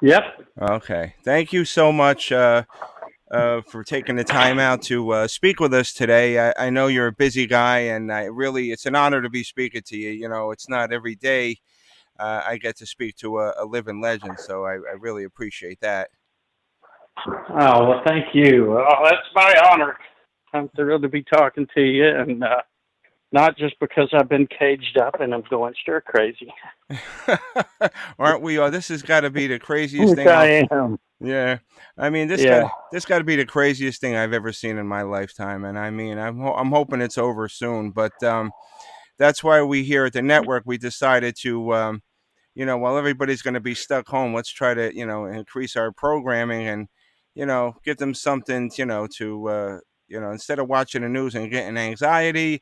Yep. Okay. Thank you so much for taking the time out to speak with us today. I know you're a busy guy, and it's an honor to be speaking to you. You know, it's not every day I get to speak to a living legend, so I really appreciate that. Oh, well, thank you. Oh, that's my honor. I'm thrilled to be talking to you, and not just because I've been caged up and I'm going stir crazy, Aren't we? This has got to be the craziest which thing. I am. Yeah, I mean Yeah. this got to be the craziest thing I've ever seen in my lifetime, and I mean I'm hoping it's over soon. But that's why we here at the network we decided to while everybody's going to be stuck home, let's try to increase our programming and give them something to instead of watching the news and getting anxiety,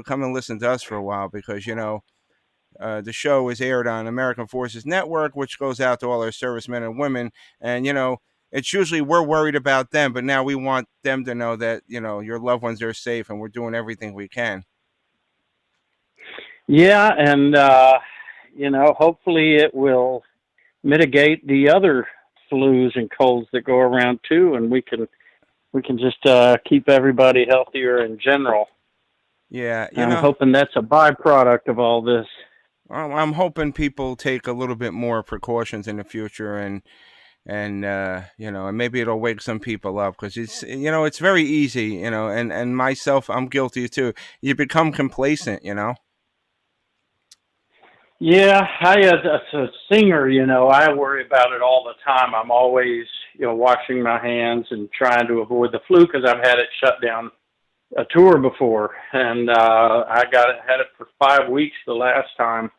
come and listen to us for a while because the show is aired on American Forces Network, which goes out to all our servicemen and women. And, it's usually we're worried about them, but now we want them to know that, your loved ones are safe and we're doing everything we can. Yeah, and, hopefully it will mitigate the other flus and colds that go around too, and we can just keep everybody healthier in general. Yeah, I'm hoping that's a byproduct of all this. I'm hoping people take a little bit more precautions in the future and maybe it'll wake some people up because it's very easy, and myself, I'm guilty too. You become complacent. Yeah, as a singer, I worry about it all the time. I'm always, washing my hands and trying to avoid the flu because I've had it shut down a tour before, and had it for 5 weeks the last time.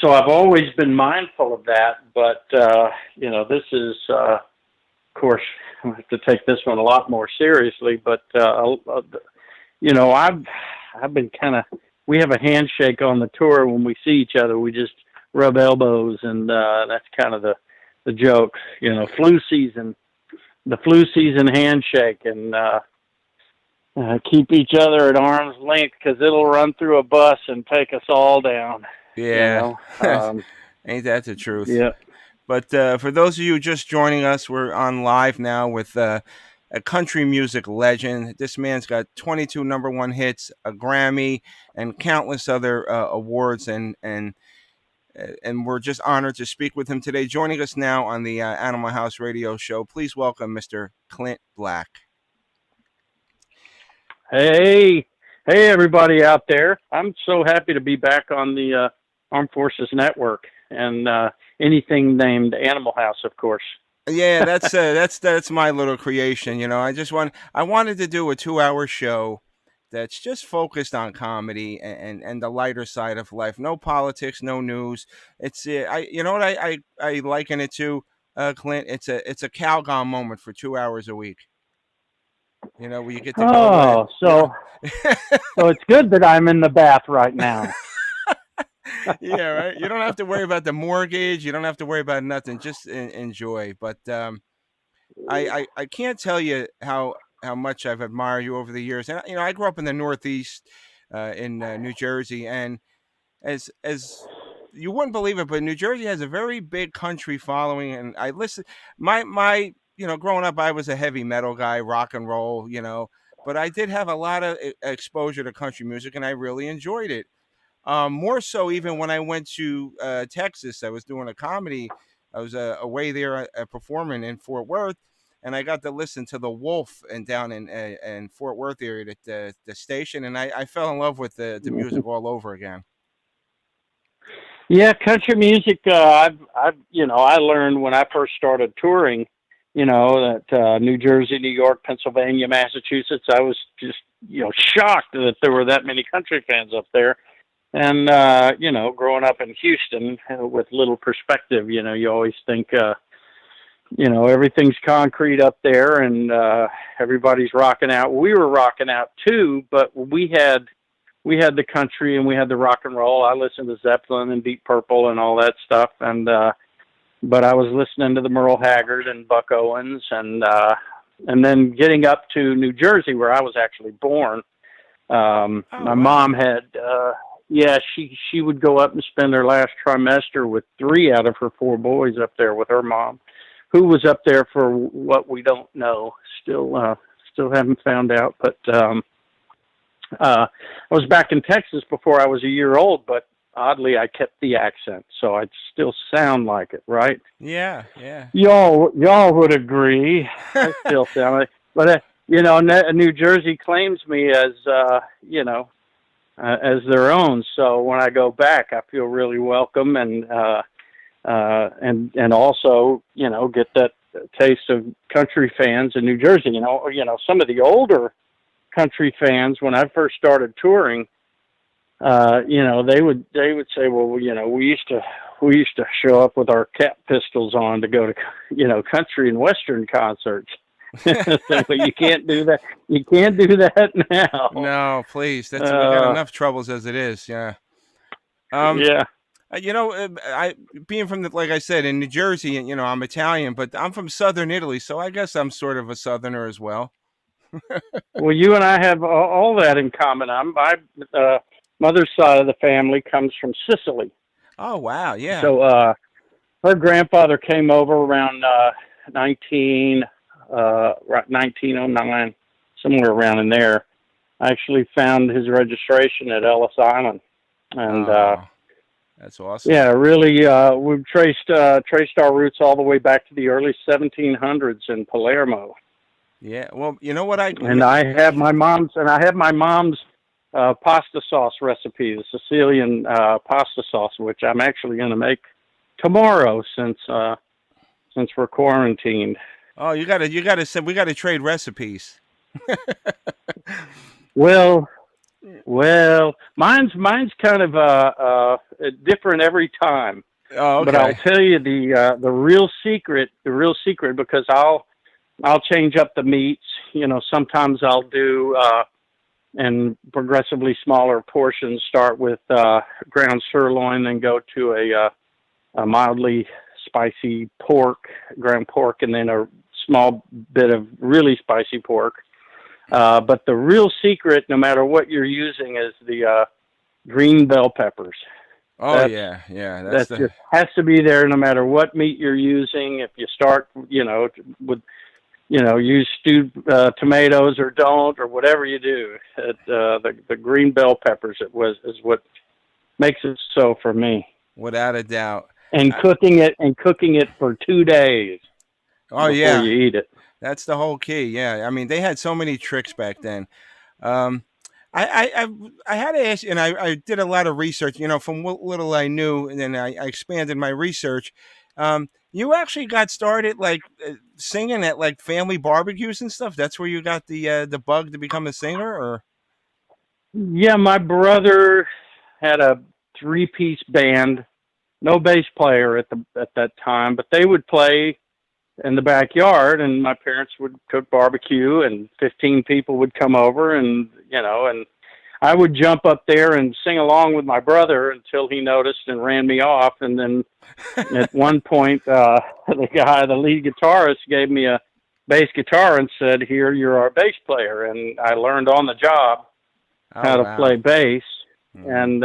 So I've always been mindful of that, but this is, of course, I have to take this one a lot more seriously. But you know, I've I've been kind of. We have a handshake on the tour when we see each other. We just rub elbows, and that's kind of the joke. The flu season handshake, and keep each other at arm's length because it'll run through a bus and take us all down. You Yeah. know. Um, Ain't that the truth? yeah. But for those of you just joining us, we're on live now with a country music legend. This man's got 22 number one hits, a Grammy, and countless other awards, and we're just honored to speak with him today. Joining us now on the Animal House Radio Show, please welcome Mr. Clint Black. Hey, hey, everybody out there! I'm so happy to be back on the Armed Forces Network and anything named Animal House, of course. Yeah, that's my little creation. I wanted to do a 2 hour show that's just focused on comedy and the lighter side of life. No politics, no news. It's I you know what I liken it to, Clint. It's a Calgon moment for 2 hours a week. Where you get to go Oh, you so so it's good that I'm in the bath right now. yeah, right. You don't have to worry about the mortgage. You don't have to worry about nothing. Just enjoy. But I can't tell you how much I've admired you over the years. And I grew up in the Northeast, in New Jersey, and as you wouldn't believe it, but New Jersey has a very big country following. And I listen, my growing up, I was a heavy metal guy, rock and roll, but I did have a lot of exposure to country music, and I really enjoyed it. More so, even when I went to Texas, I was doing a comedy. I was away there performing in Fort Worth, and I got to listen to the Wolf and down in Fort Worth area at the station, and I fell in love with the music all over again. Yeah, country music. I learned when I first started touring. That New Jersey, New York, Pennsylvania, Massachusetts. I was just shocked that there were that many country fans up there. And growing up in Houston with little perspective, you always think everything's concrete up there, and everybody's rocking out. We were rocking out too, but we had the country and we had the rock and roll. I listened to Zeppelin and Deep Purple and all that stuff, and but I was listening to the Merle Haggard and Buck Owens, and then getting up to New Jersey where I was actually born. Oh My wow! mom had yeah, she would go up and spend her last trimester with 3 out of her 4 boys up there with her mom, who was up there for what we don't know. Still haven't found out. But I was back in Texas before I was a year old, but oddly I kept the accent, so I'd still sound like it, right? Yeah, yeah. Y'all would agree. I still sound like, but New Jersey claims me as as their own. So when I go back, I feel really welcome, and also get that taste of country fans in New Jersey. Some of the older country fans when I first started touring, they would say, well, we used to show up with our cap pistols on to go to country and western concerts. So, but you can't do that. You can't do that now. No, please. We got enough troubles as it is. Yeah. Yeah. I being from like I said, in New Jersey, and I'm Italian, but I'm from Southern Italy, so I guess I'm sort of a Southerner as well. Well, you and I have all that in common. My mother's side of the family comes from Sicily. Oh, wow. Yeah. So her grandfather came over around 1909, somewhere around in there. I actually found his registration at Ellis Island, and that's awesome. Yeah, really, we've traced our roots all the way back to the early 1700s in Palermo. Yeah, well, you know what I have my mom's pasta sauce recipe, the Sicilian pasta sauce, which I'm actually going to make tomorrow since we're quarantined. Oh, you gotta send. We gotta trade recipes. Well, mine's kind of different every time. Oh, okay. But I'll tell you the real secret, because I'll change up the meats. Sometimes I'll do in progressively smaller portions. Start with ground sirloin, then go to a mildly spicy ground pork, and then a small bit of really spicy pork. But the real secret, no matter what you're using, is the green bell peppers. Oh, yeah. Just has to be there no matter what meat you're using. If you start, with, use stewed tomatoes or don't, or whatever you do. The green bell peppers is what makes it so for me. Without a doubt. And cooking it for 2 days. Oh, before you eat it. That's the whole key. Yeah, I mean, they had so many tricks back then. I had to ask, and I did a lot of research. From what little I knew, and then I expanded my research. You actually got started like singing at like family barbecues and stuff. That's where you got the bug to become a singer, or? Yeah, my brother had a 3-piece band, no bass player at that time, but they would play in the backyard, and my parents would cook barbecue, and 15 people would come over, and I would jump up there and sing along with my brother until he noticed and ran me off. And then at one point, the lead guitarist, gave me a bass guitar and said, "Here, you're our bass player." And I learned on the job how to play bass. And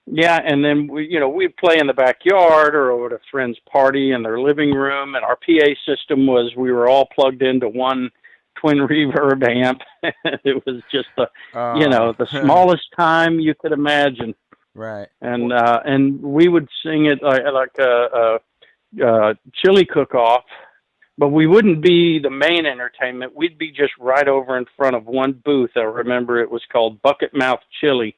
and then we'd play in the backyard or at a friend's party in their living room, and our PA system we were all plugged into one twin reverb amp. It was just the smallest time you could imagine. Right. And we would sing it like a chili cook-off, but we wouldn't be the main entertainment. We'd be just right over in front of one booth. I remember it was called Bucket Mouth Chili.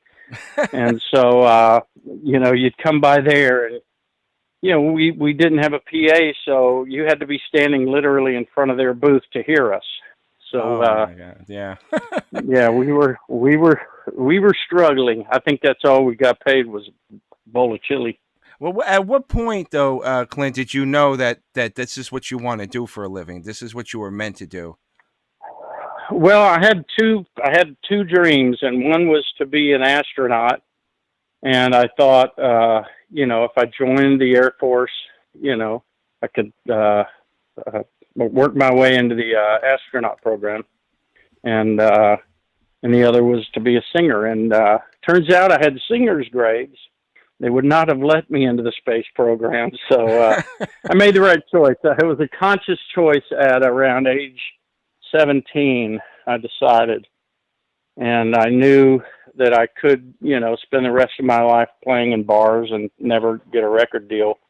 And so, you'd come by there, and, we didn't have a PA, so you had to be standing literally in front of their booth to hear us. So, my God. Yeah. yeah, we were struggling. I think that's all we got paid was a bowl of chili. Well, at what point, though, Clint, did you know that this is what you want to do for a living? This is what you were meant to do? Well, I had two dreams, and one was to be an astronaut. And I thought, if I joined the Air Force, I could work my way into the astronaut program. And and the other was to be a singer. And turns out I had singer's grades. They would not have let me into the space program, so I made the right choice. It was a conscious choice at around age 17. I decided, and I knew that I could, spend the rest of my life playing in bars and never get a record deal.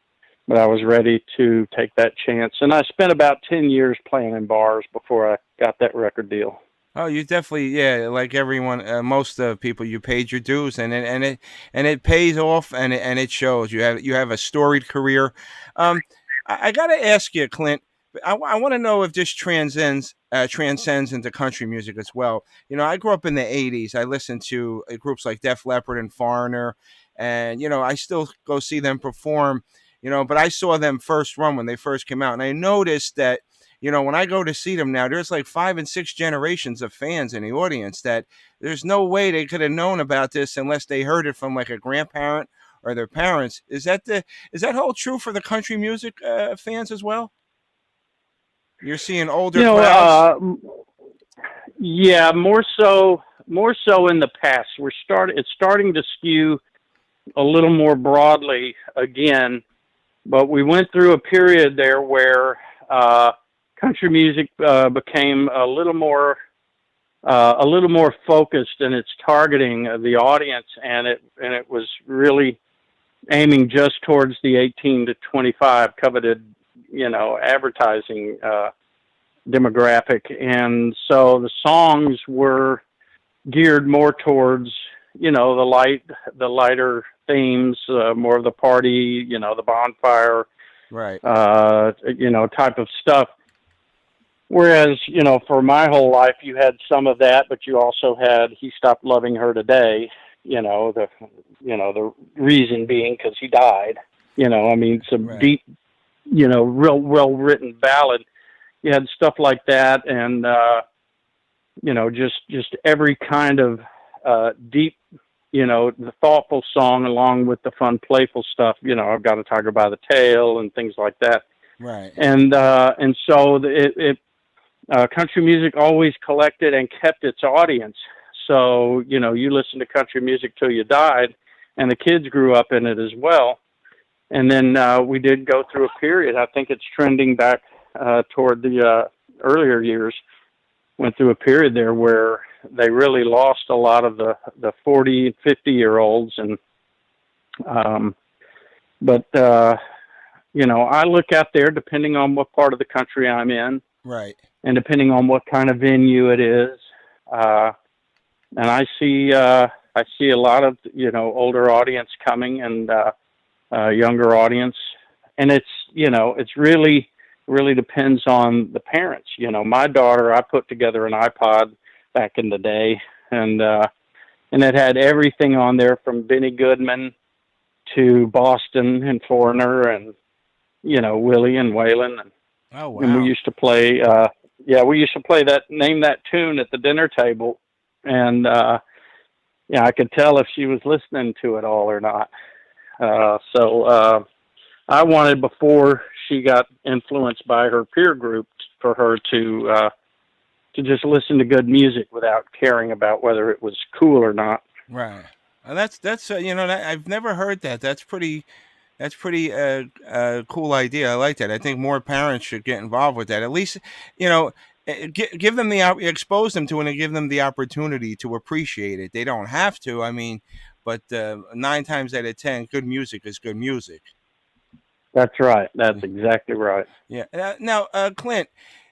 But I was ready to take that chance. And I spent about 10 years playing in bars before I got that record deal. Oh, you definitely, yeah, like everyone, most people, you paid your dues, and it pays off, and it shows. You have a storied career. I got to ask you, Clint. I want to know if this transcends into country music as well. I grew up in the '80s. I listened to groups like Def Leppard and Foreigner, and I still go see them perform. But I saw them first run when they first came out, and I noticed that when I go to see them now, there's like 5 and 6 generations of fans in the audience that there's no way they could have known about this unless they heard it from like a grandparent or their parents. Is that whole true for the country music fans as well? You're seeing older You know, crowds. yeah, more so in the past. It's starting to skew a little more broadly again, but we went through a period there where country music became a little more focused in its targeting of the audience, and it was really aiming just towards the 18 to 25 coveted, advertising demographic. And so the songs were geared more towards, the lighter themes, more of the party, the bonfire, Right. type of stuff. Whereas, for my whole life, you had some of that, but you also had "He Stopped Loving Her Today." The reason being because he died. Some Right. deep, real well written ballad. You had stuff like that, and just every kind of deep, the thoughtful song along with the fun, playful stuff. I've got a tiger by the tail and things like that. Right. And so country music always collected and kept its audience. So, you listened to country music till you died, and the kids grew up in it as well. And then we did go through a period. I think it's trending back toward the earlier years. Went through a period there where they really lost a lot of the 40 and 50-year-olds. And but I look out there depending on what part of the country I'm in, Right. and depending on what kind of venue it is, and I see a lot of older audience coming, and younger audience, and it's really depends on the parents. My daughter, I put together an iPod back in the day, and it had everything on there from Benny Goodman to Boston and Foreigner, and Willie and Waylon, Oh, and we wow. used to play. We used to play name that tune at the dinner table, and I could tell if she was listening to it all or not. So I wanted, before she got influenced by her peer group, for her to just listen to good music without caring about whether it was cool or not. Right. That's I've never heard that. That's pretty cool idea. I like that. I think more parents should get involved with that. At least, give them expose them to it and give them the opportunity to appreciate it. They don't have to. I mean, but 9 times out of 10, good music is good music. That's right. That's exactly right. Yeah. Now, Clint,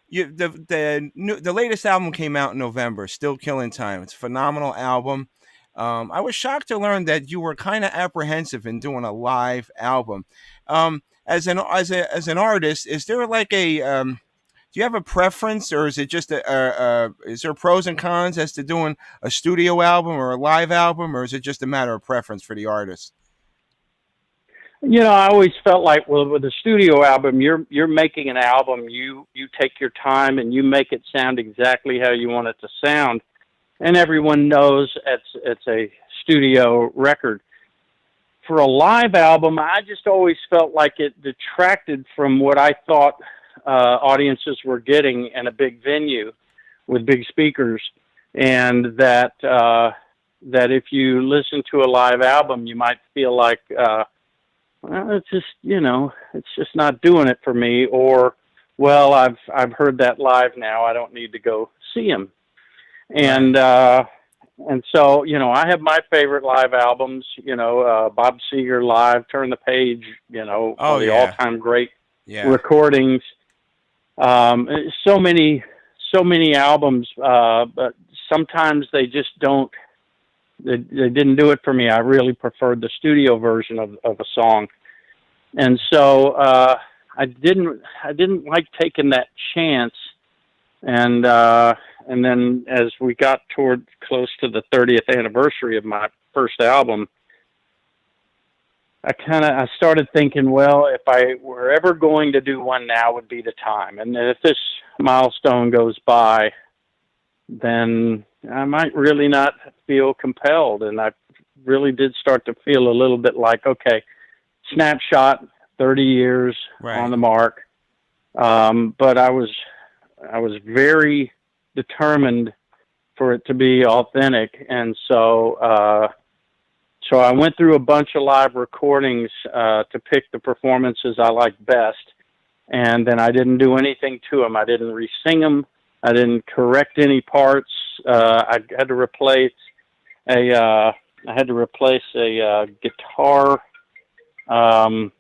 the latest album came out in November. Still Killing Time. It's a phenomenal album. I was shocked to learn that you were kind of apprehensive in doing a live album. As an artist, is there like do you have a preference, or is it just is there pros and cons as to doing a studio album or a live album, or is it just a matter of preference for the artist? I always felt like, well, with a studio album, you're making an album. You take your time and you make it sound exactly how you want it to sound, and everyone knows it's a studio record. For a live album, I just always felt like it detracted from what I thought audiences were getting in a big venue with big speakers. and that if you listen to a live album, you might feel like, well, it's just, it's just not doing it for me, or, well, I've heard that live now, I don't need to go see him. And and so, I have my favorite live albums, Bob Seger live, Turn the Page, one of the all-time great recordings. So many albums, but sometimes they just don't. They didn't do it for me. I really preferred the studio version of a song, and so I didn't like taking that chance. And then as we got toward close to the 30th anniversary of my first album, I started thinking, well, if I were ever going to do one, now would be the time. And if this milestone goes by, then I might really not feel compelled. And I really did start to feel a little bit like, okay, snapshot, 30 years on the mark. But I was very determined for it to be authentic. And so I went through a bunch of live recordings to pick the performances I liked best. And then I didn't do anything to them. I didn't re-sing them. I didn't correct any parts. I had to replace a guitar. A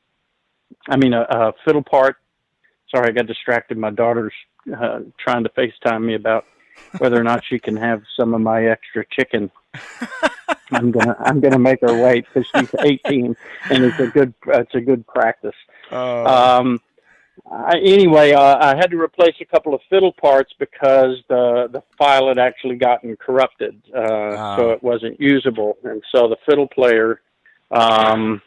fiddle part. Sorry, I got distracted. My daughter's trying to FaceTime me about whether or not she can have some of my extra chicken. I'm gonna make her wait because she's 18, and it's a good practice. Anyway, I had to replace a couple of fiddle parts because the file had actually gotten corrupted, so it wasn't usable. And so the fiddle player, all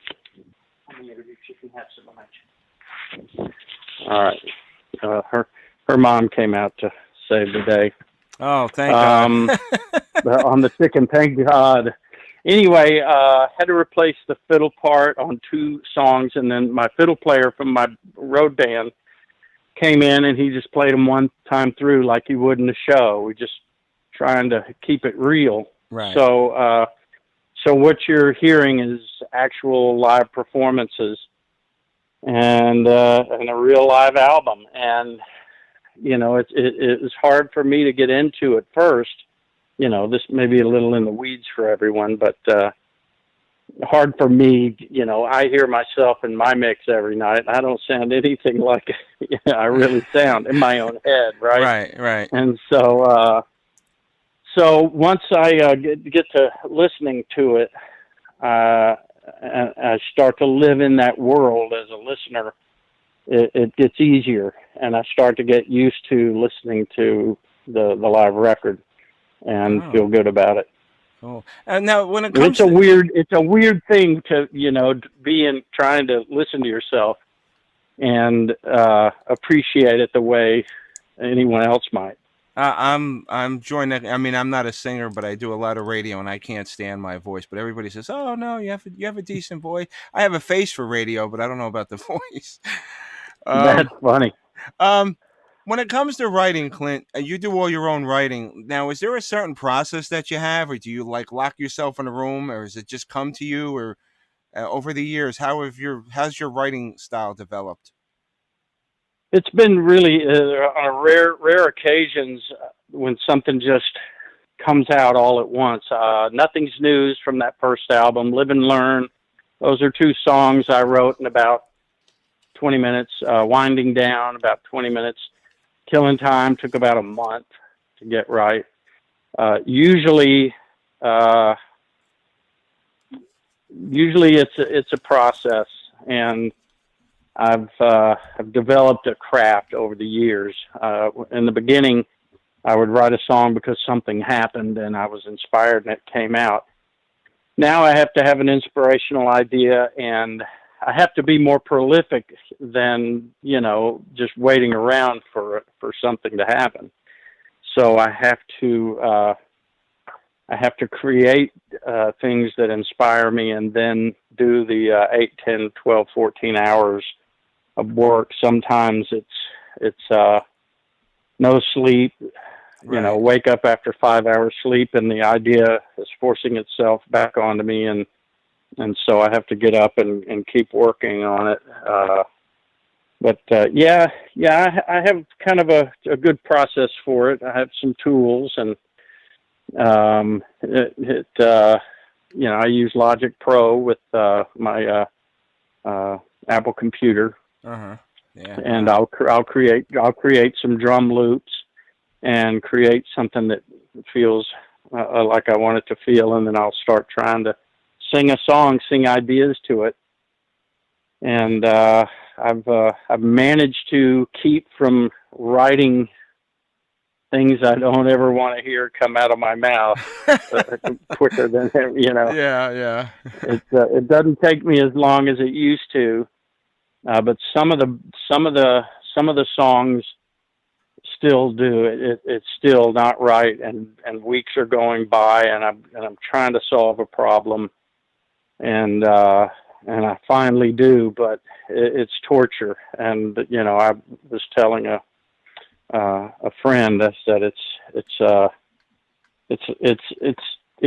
right, her mom came out to save the day. Oh, thank God. On the chicken, thank God. Anyway, had to replace the fiddle part on 2 songs, and then my fiddle player from my road band came in, and he just played them one time through like he would in the show. We just trying to keep it real. Right. So what you're hearing is actual live performances and a real live album. And it was hard for me to get into at first. This may be a little in the weeds for everyone, but hard for me. I hear myself in my mix every night. I don't sound anything like I really sound in my own head, right? Right. And so once I get to listening to it, and I start to live in that world as a listener, it gets easier, and I start to get used to listening to the live record and feel good about it. Oh, and now when it comes, it's a weird thing to trying to listen to yourself and appreciate it the way anyone else might. I'm joining. I mean, I'm not a singer, but I do a lot of radio, and I can't stand my voice. But everybody says, "Oh no, you have a decent voice." I have a face for radio, but I don't know about the voice. That's funny. When it comes to writing, Clint, you do all your own writing. Now, is there a certain process that you have, or do you lock yourself in a room, or does it just come to you, or over the years, how's your writing style developed? It's been really on rare occasions when something just comes out all at once. Nothing's News from that first album, Live and Learn. Those are 2 songs I wrote in about 20 minutes. Winding Down, about 20 minutes. Killing Time took about a month to get right. Usually it's a process, and I've developed a craft over the years. In the beginning, I would write a song because something happened and I was inspired and it came out. Now I have to have an inspirational idea, and I have to be more prolific than, just waiting around for something to happen. So I have to create things that inspire me, and then do the 8, 10, 12, 14 hours of work. Sometimes it's no sleep. Right. wake up after 5 hours sleep and the idea is forcing itself back onto me, and so I have to get up and keep working on it. But yeah, I have kind of a good process for it. I have some tools, and I use Logic Pro with my Apple computer, Uh-huh. Yeah. and I'll create some drum loops and create something that feels like I want it to feel, and then I'll start trying to sing a song, sing ideas to it, and I've managed to keep from writing things I don't ever want to hear come out of my mouth quicker than Yeah, yeah. it doesn't take me as long as it used to, but some of the some of the songs still do. It's still not right, and weeks are going by, and I'm trying to solve a problem, and I finally do, but it's torture. And I was telling a friend, I said it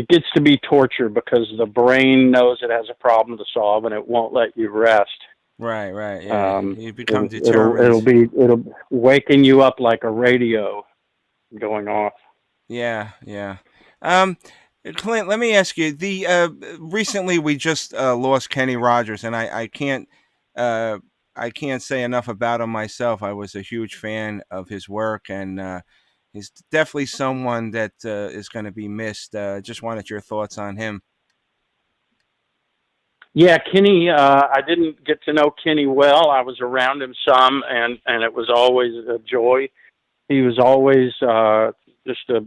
gets to be torture because the brain knows it has a problem to solve, and it won't let you rest. Right, right. Yeah. You become It'll determined. it'll waking you up like a radio going off. Yeah, yeah. Um, Clint, let me ask you. The recently we just lost Kenny Rogers, and uh, I can't say enough about him myself. I was a huge fan of his work, and he's definitely someone that is going to be missed. Just wanted your thoughts on him. Yeah, Kenny. I didn't get to know Kenny well. I was around him some, and it was always a joy. He was always just a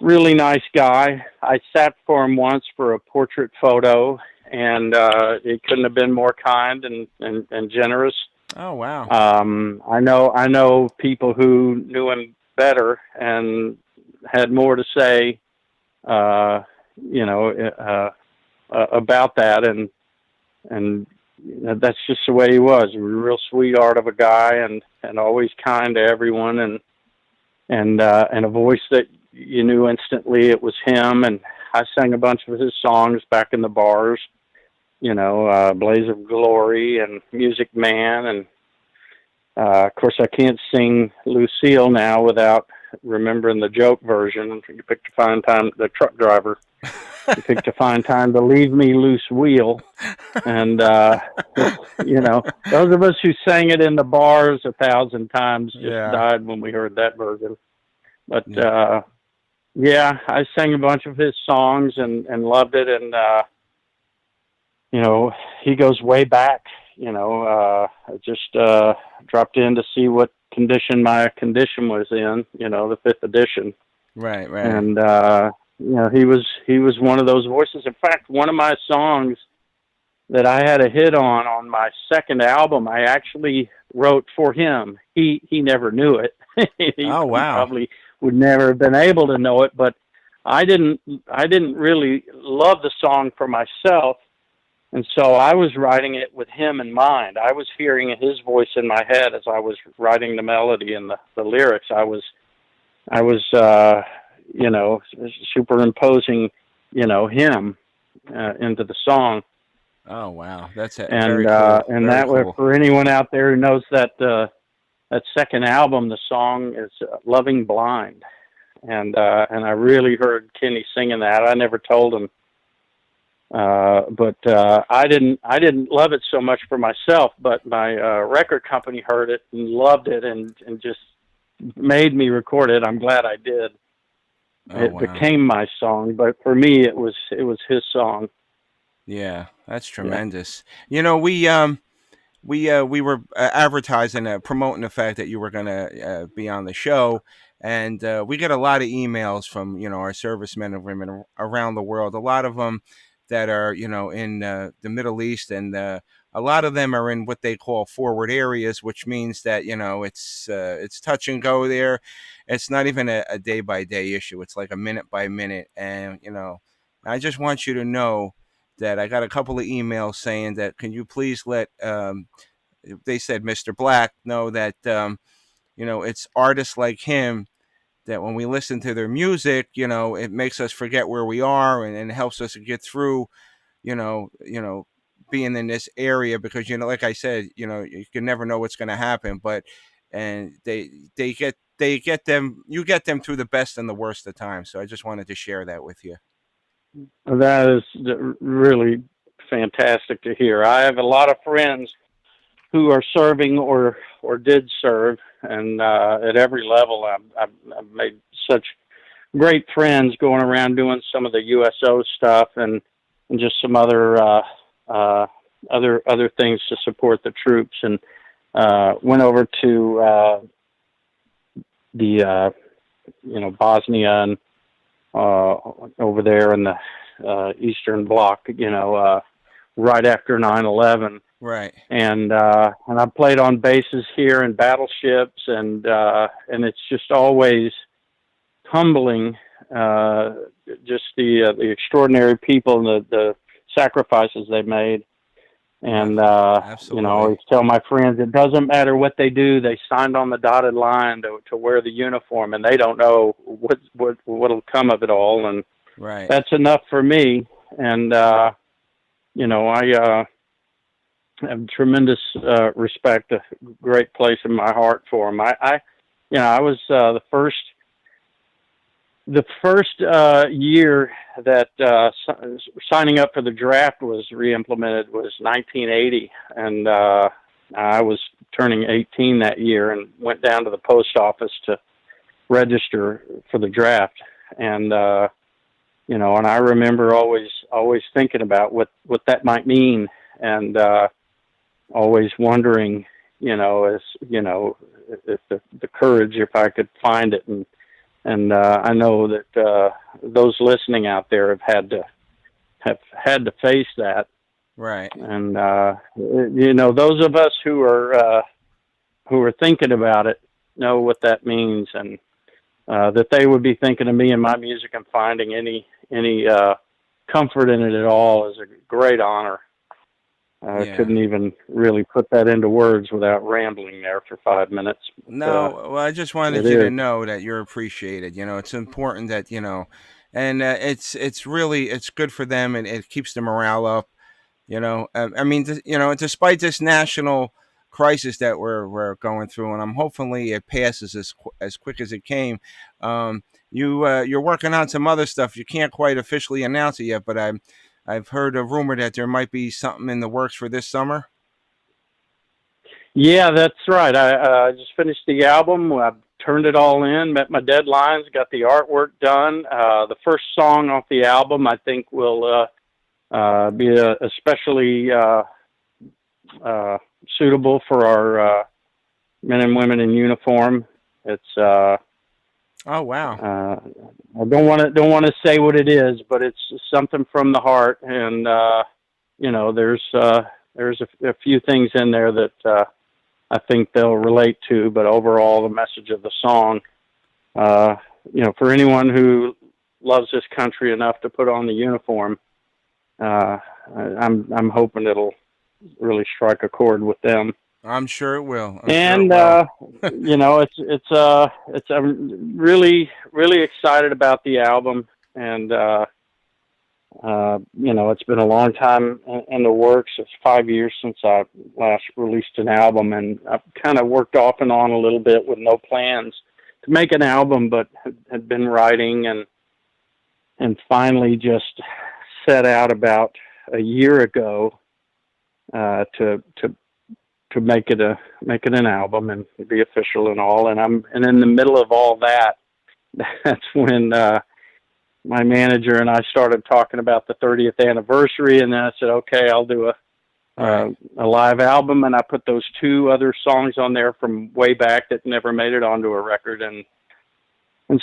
really nice guy. I sat for him once for a portrait photo, and he couldn't have been more kind and generous. Oh wow. I know people who knew him better and had more to say, uh, you know, about that, and that's just the way he was. He was a real sweetheart of a guy, and always kind to everyone, and a voice that you knew instantly it was him. And I sang a bunch of his songs back in the bars, Blaze of Glory and Music Man, and of course I can't sing Lucille now without remembering the joke version. You picked a fine time, the truck driver. You picked a fine time to leave me loose wheel, and those of us who sang it in the bars 1,000 times just Yeah. died when we heard that version. But Yeah. yeah, I sang a bunch of his songs and loved it. And he goes way back. I just dropped in to see what condition my condition was in. The fifth edition, Right, right. and he was one of those voices. In fact, one of my songs that I had a hit on my second album, I actually wrote for him. He never knew it. Oh He wow. probably would never have been able to know it, but I didn't really love the song for myself, and so I was writing it with him in mind. I was hearing his voice in my head as I was writing the melody and the lyrics. I was superimposing him into the song. Oh wow. That's and very cool. and Very that way, cool. for anyone out there who knows that second album, the song is "Loving Blind," and I really heard Kenny singing that. I never told him, but I didn't love it so much for myself, but my record company heard it and loved it, and just made me record it. I'm glad I did. Oh It wow. became my song, but for me, it was his song. Yeah, that's Yeah. tremendous. We were advertising, promoting the fact that you were going to be on the show, and we get a lot of emails from our servicemen and women around the world. A lot of them that are in the Middle East, and a lot of them are in what they call forward areas, which means that it's touch and go there. It's not even a day by day issue. It's like a minute by minute, and I just want you to know that I got a couple of emails saying that can you please let they said Mr. Black know that it's artists like him that when we listen to their music, it makes us forget where we are, and helps us to get through, being in this area, because like I said, you can never know what's going to happen, but and they get them you get them through the best and the worst of times. So I just wanted to share that with you. That is really fantastic to hear. I have a lot of friends who are serving or did serve, and at every level, I've made such great friends going around doing some of the USO stuff and just some other things to support the troops, and went over to the Bosnia and over there in the Eastern Bloc, right after 9/11. Right. And I played on bases here in battleships, and it's just always humbling, just the extraordinary people and the sacrifices they made. And Absolutely. I always tell my friends, it doesn't matter what they do. They signed on the dotted line to wear the uniform, and they don't know what'll come of it all. And Right. that's enough for me. And I have tremendous respect, a great place in my heart for them. I was the first year that signing up for the draft was re-implemented was 1980, and I was turning 18 that year, and went down to the post office to register for the draft. And and I remember always thinking about what that might mean, and always wondering, if the courage, if I could find it. And I know that those listening out there have had to face that. Right. And those of us who are thinking about it know what that means, and that they would be thinking of me and my music and finding any comfort in it at all is a great honor. I couldn't even really put that into words without rambling there for 5 minutes. But, No, well, I just wanted you to know that you're appreciated. It's important that and it's good for them, and it keeps the morale up. I mean, despite this national crisis that we're going through, and I'm hopefully it passes as quick as it came. You're working on some other stuff. You can't quite officially announce it yet, but I've heard a rumor that there might be something in the works for this summer. Yeah, that's right. I just finished the album. I turned it all in, met my deadlines, got the artwork done. The first song off the album, I think, will be especially suitable for our men and women in uniform. It's oh wow. I don't want to say what it is, but it's something from the heart, and there's a few things in there that I think they'll relate to. But overall, the message of the song, for anyone who loves this country enough to put on the uniform, I'm hoping it'll really strike a chord with them. I'm sure it will. I'm really, really excited about the album, and it's been a long time in the works. It's 5 years since I last released an album, and I've kind of worked off and on a little bit with no plans to make an album, but had been writing and finally just set out about a year ago to make it an album and be official and all. And in the middle of all that, that's when my manager and I started talking about the 30th anniversary, and then I said, okay, I'll do a live album, and I put those 2 other songs on there from way back that never made it onto a record. And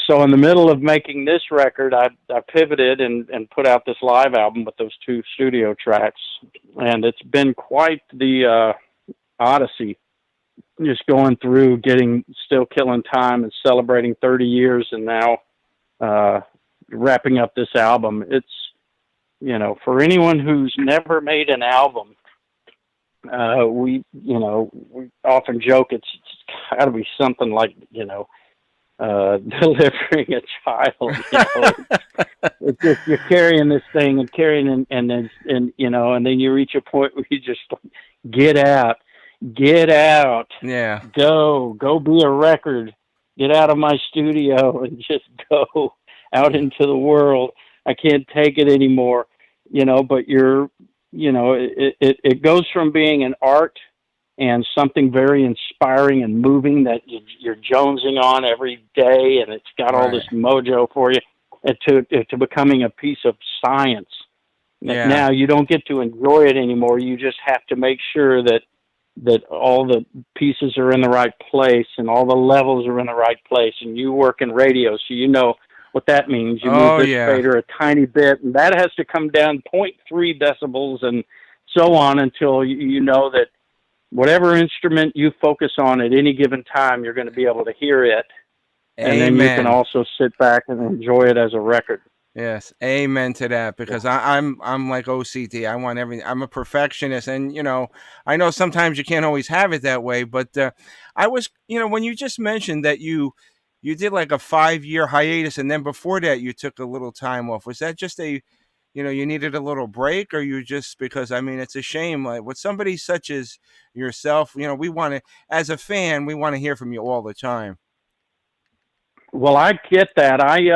so in the middle of making this record, I pivoted and put out this live album with those 2 studio tracks, and it's been quite the odyssey, just going through, still killing time and celebrating 30 years, and now wrapping up this album. It's, for anyone who's never made an album, we often joke it's got to be something like, delivering a child. It's just you're carrying this thing and carrying and and then you reach a point where you just get out, get out, Yeah. go be a record, get out of my studio and just go out Yeah. into the world. I can't take it anymore, but it goes from being an art and something very inspiring and moving that you're jonesing on every day, and it's got all Right. this mojo for you, and to becoming a piece of science. Yeah. Now you don't get to enjoy it anymore. You just have to make sure that all the pieces are in the right place and all the levels are in the right place. And you work in radio, so you know what that means. You move Oh this yeah. fader a tiny bit, and that has to come down zero point 0.3 decibels and so on until you know that whatever instrument you focus on at any given time, you're going to be able to hear it. And then you can Amen. also sit back and enjoy it as a record. Yes, amen to that. Because I'm like OCD. I want everything. I'm a perfectionist, and I know sometimes you can't always have it that way. But I was, when you just mentioned that you did like a 5-year hiatus, and then before that you took a little time off. Was that just you needed a little break, or you just because I mean it's a shame like with somebody such as yourself. We want to, as a fan, we want to hear from you all the time. Well, I get that. I'm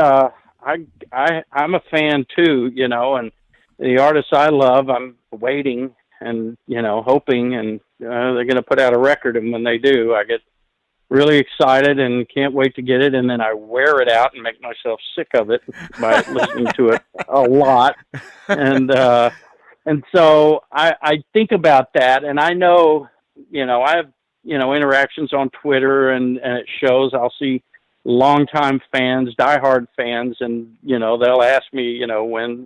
a fan too, and the artists I love, I'm waiting and hoping, and they're going to put out a record, and when they do, I get really excited and can't wait to get it, and then I wear it out and make myself sick of it by listening to it a lot, and so I think about that, and I know, I have interactions on Twitter, and it shows. I'll see longtime fans, diehard fans, and they'll ask me, when,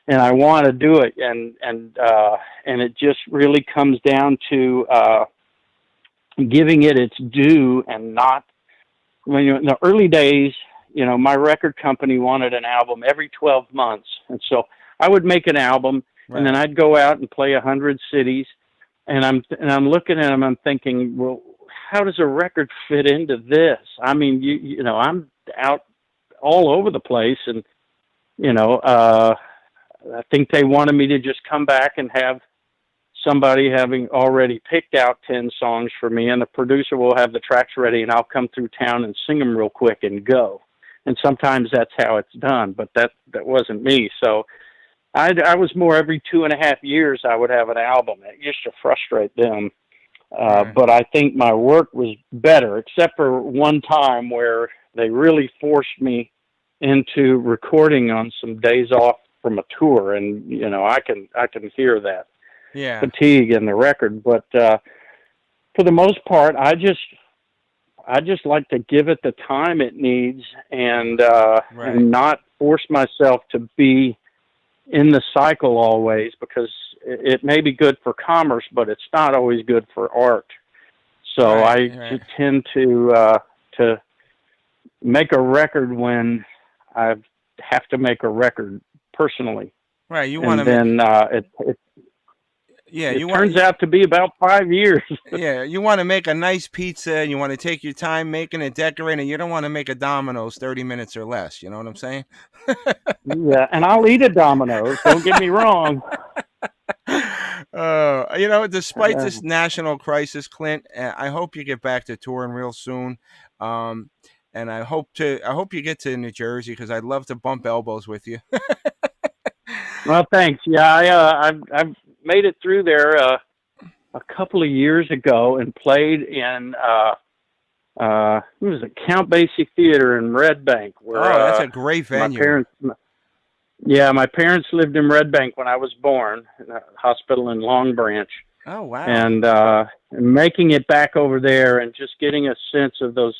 and I want to do it, and it just really comes down to giving it its due, and not when in the early days. My record company wanted an album every 12 months, and so I would make an album, and then Right. I'd go out and play 100 cities, and I'm looking at them. I'm thinking, well, how does a record fit into this? I mean, I'm out all over the place, and I think they wanted me to just come back and have somebody having already picked out 10 songs for me, and the producer will have the tracks ready, and I'll come through town and sing them real quick and go. And sometimes that's how it's done, but that wasn't me. So I was more every 2.5 years I would have an album. It used to frustrate them. Right. But I think my work was better, except for one time where they really forced me into recording on some days off from a tour, and I can hear that Yeah. fatigue in the record. But for the most part, I just like to give it the time it needs, and Right. not force myself to be in the cycle always, because it may be good for commerce, but it's not always good for art. So Right. I Right. tend to make a record when I have to make a record personally, Right. You want and to make. then Yeah. it You want. turns out to be about 5 years. Yeah. You want to make a nice pizza, and you want to take your time making it, decorating. You don't want to make a Domino's 30 minutes or less. You know what I'm saying? Yeah, and I'll eat a Domino's. Don't get me wrong. Despite this national crisis, Clint, I hope you get back to touring real soon. Um, and I hope you get to New Jersey because I'd love to bump elbows with you. Well, thanks. Yeah, I've made it through there a couple of years ago and played in what was it, Count Basie Theater in Red Bank, where Oh, that's a great my venue. parents. Yeah, my parents lived in Red Bank when I was born, in a hospital in Long Branch, Oh, wow. and making it back over there and just getting a sense of those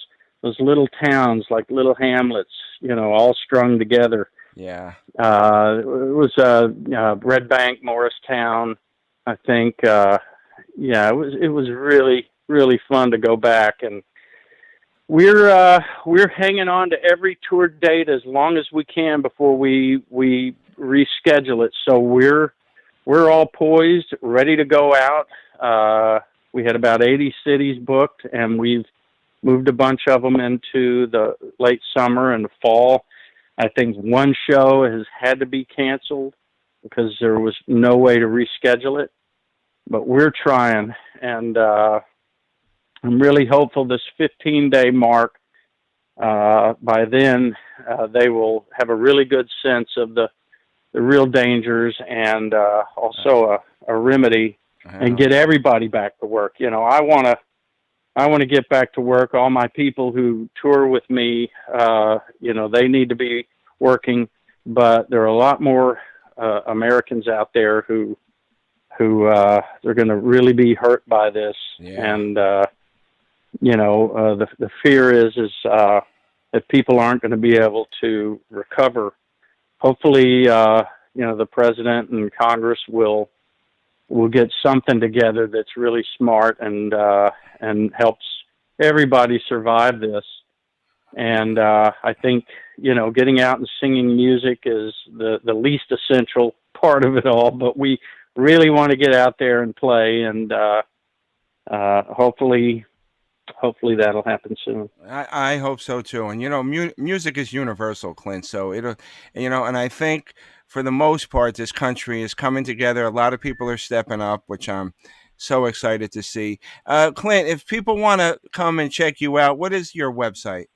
little towns, like little hamlets, all strung together. Yeah. It was Red Bank, Morristown, I think. Yeah, it was really really fun to go back, and we're hanging on to every tour date as long as we can before we reschedule it. So we're all poised, ready to go out. We had about 80 cities booked, and we've moved a bunch of them into the late summer and the fall. I think one show has had to be canceled because there was no way to reschedule it. But we're trying, and I'm really hopeful this 15-day mark, by then, they will have a really good sense of the real dangers and also a remedy and get everybody back to work. You know, I want to get back to work. All my people who tour with me, you know, they need to be working, but there are a lot more Americans out there who they're going to really be hurt by this. Yeah. And you know, the fear is that people aren't going to be able to recover. Hopefully, you know, the president and Congress will get something together that's really smart and helps everybody survive this. And I think, you know, getting out and singing music is the least essential part of it all, but we really want to get out there and play, and hopefully that'll happen soon. I hope so too. And you know, music is universal, Clint. So it'll, you know, and I think for the most part, this country is coming together. A lot of people are stepping up, which I'm so excited to see. Clint, if people want to come and check you out, what is your website?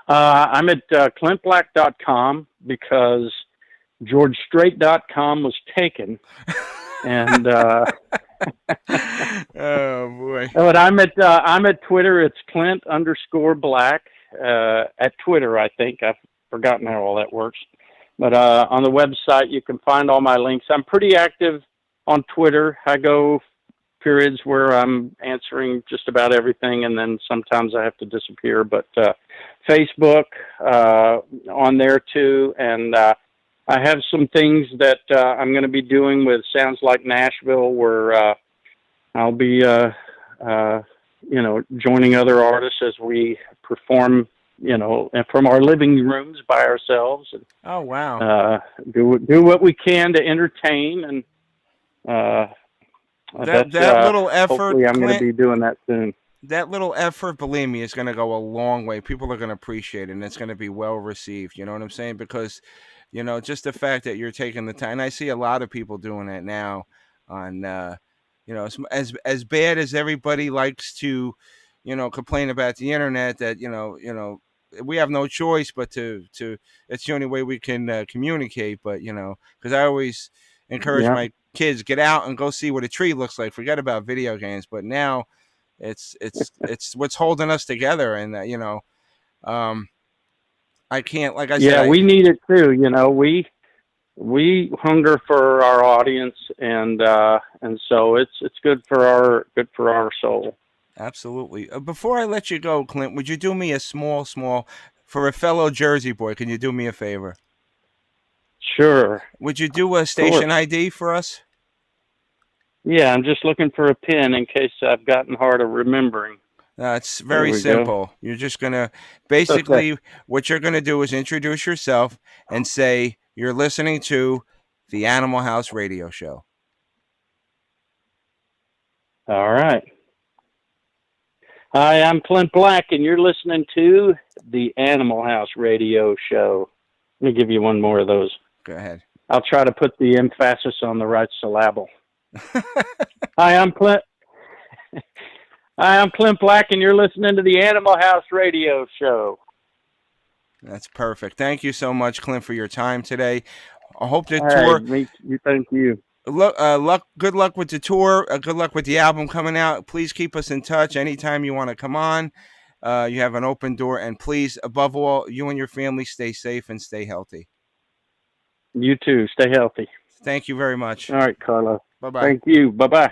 I'm at clintblack.com because georgestrait.com was taken. And oh boy! But I'm at Twitter. It's Clint_Black at Twitter. I think I've forgotten how all that works. But on the website, you can find all my links. I'm pretty active on Twitter. I go periods where I'm answering just about everything, and then sometimes I have to disappear. But Facebook on there too, and I have some things that I'm going to be doing with Sounds Like Nashville, where I'll be, you know, joining other artists as we perform, you know, from our living rooms by ourselves. And, oh wow! Do what we can to entertain, and that little effort. Hopefully, I'm going to be doing that soon. That little effort, believe me, is going to go a long way. People are going to appreciate it, and it's going to be well received. You know what I'm saying? Because, you know, just the fact that you're taking the time. And I see a lot of people doing that now. On, you know, as bad as everybody likes to, you know, complain about the internet. That you know, we have no choice but to. It's the only way we can communicate. But you know, because I always encourage my kids, get out and go see what a tree looks like. Forget about video games. But now. It's what's holding us together, and you know, I can't, like I said. Yeah, we need it too. You know, we hunger for our audience, and so it's good for our soul. Absolutely. Before I let you go, Clint, would you do me a small for a fellow Jersey boy? Can you do me a favor? Sure. Would you do a station ID for us? Yeah, I'm just looking for a pin in case I've gotten hard of remembering. It's very simple. You're just going to, basically, what you're going to do is introduce yourself and say you're listening to the Animal House Radio Show. All right. Hi, I'm Clint Black, and you're listening to the Animal House Radio Show. Let me give you one more of those. Go ahead. I'll try to put the emphasis on the right syllable. Hi, I'm Clint. Hi, I'm Clint Black, and you're listening to the Animal House Radio Show. That's perfect. Thank you so much, Clint, for your time today. I hope the tour. Thank you. Good luck with the tour. Good luck with the album coming out. Please keep us in touch anytime you want to come on. You have an open door, and please, above all, you and your family stay safe and stay healthy. You too. Stay healthy. Thank you very much. All right, Carlo. Bye-bye. Thank you. Bye-bye.